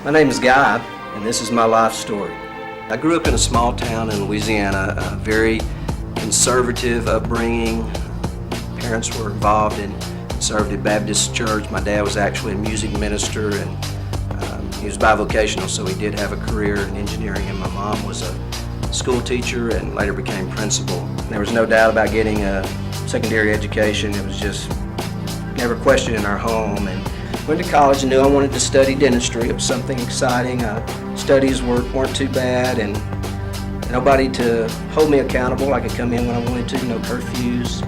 My name is Guy, and this is my life story. I grew up in a small town in Louisiana, a very conservative upbringing. Parents were involved in Conservative Baptist Church. My dad was actually a music minister, and he was bivocational, so he did have a career in engineering, and my mom was a school teacher and later became principal. There was no doubt about getting a secondary education. It was just never questioned in our home. And went to college and knew I wanted to study dentistry. It was something exciting. Studies weren't too bad, and nobody to hold me accountable. I could come in when I wanted to, no curfews.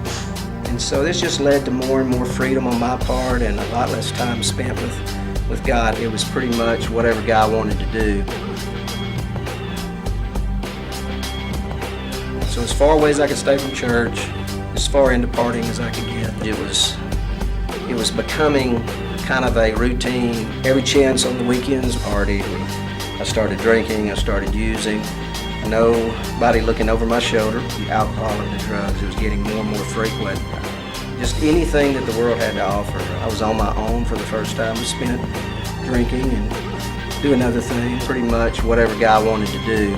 And so this just led to more and more freedom on my part and a lot less time spent with God. It was pretty much whatever God wanted to do. So as far away as I could stay from church, as far into partying as I could get. It was becoming kind of a routine. Every chance on the weekends, party. I started drinking, I started using. Nobody looking over my shoulder. The alcohol and the drugs, it was getting more and more frequent. Just anything that the world had to offer. I was on my own for the first time. I spent drinking and doing other things. Pretty much whatever God wanted to do.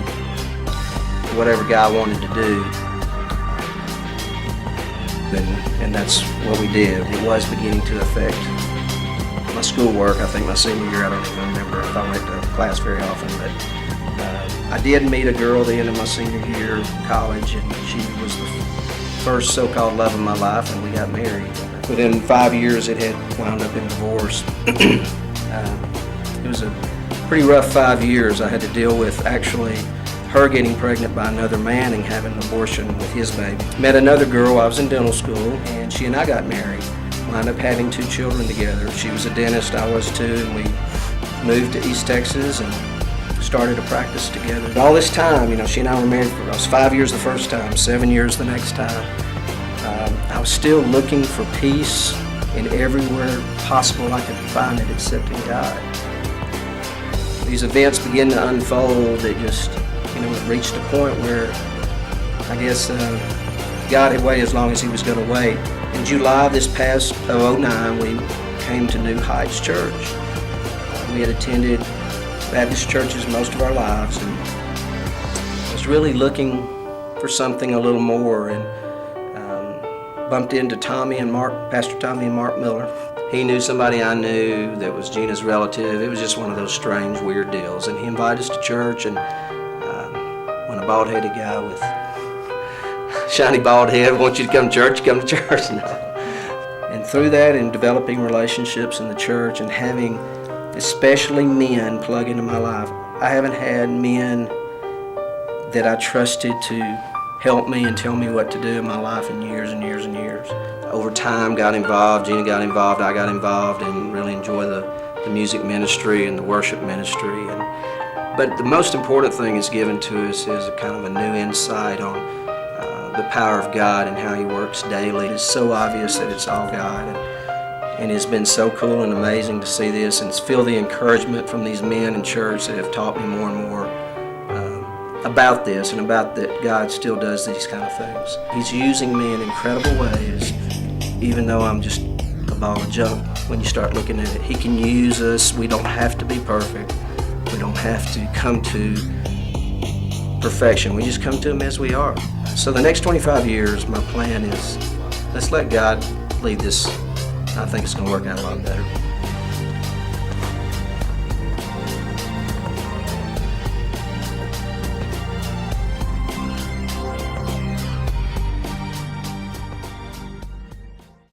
Whatever God wanted to do. And that's what we did. It was beginning to affect my schoolwork. I think my senior year, I don't even remember if I went to class very often, but I did meet a girl at the end of my senior year of college, and she was the first so-called love of my life, and we got married. Within 5 years, it had wound up in divorce. It was a pretty rough 5 years. I had to deal with actually her getting pregnant by another man and having an abortion with his baby. Met another girl, I was in dental school, and she and I got married. Wound up having 2 children together. She was a dentist, I was too, and we moved to East Texas and started a practice together. All this time, she and I were married for, I was 5 years the first time, 7 years the next time. I was still looking for peace in everywhere possible I could find it except in God. These events began to unfold. It just, it reached a point where I guess God had waited as long as he was going to wait. In July of this past 2009, we came to New Heights Church. We had attended Baptist churches most of our lives, and I was really looking for something a little more, and bumped into Pastor Tommy and Mark Miller. He knew somebody I knew that was Gina's relative. It was just one of those strange, weird deals, and he invited us to church, and when a bald-headed guy with shiny bald head wants you to come to church, come to church. No. And through that, and developing relationships in the church and having especially men plug into my life, I haven't had men that I trusted to help me and tell me what to do in my life in years and years and years. Over time, got involved, Gina got involved, I got involved, and really enjoy the music ministry and the worship ministry. But the most important thing is given to us is a kind of a new insight on the power of God and how he works daily. It's so obvious that it's all God. And it's been so cool and amazing to see this and feel the encouragement from these men in church that have taught me more and more about this and about that God still does these kind of things. He's using me in incredible ways, even though I'm just a ball of junk when you start looking at it. He can use us. We don't have to be perfect. We don't have to come to perfection. We just come to him as we are. So the next 25 years, my plan is, let's let God lead this. I think it's going to work out a lot better.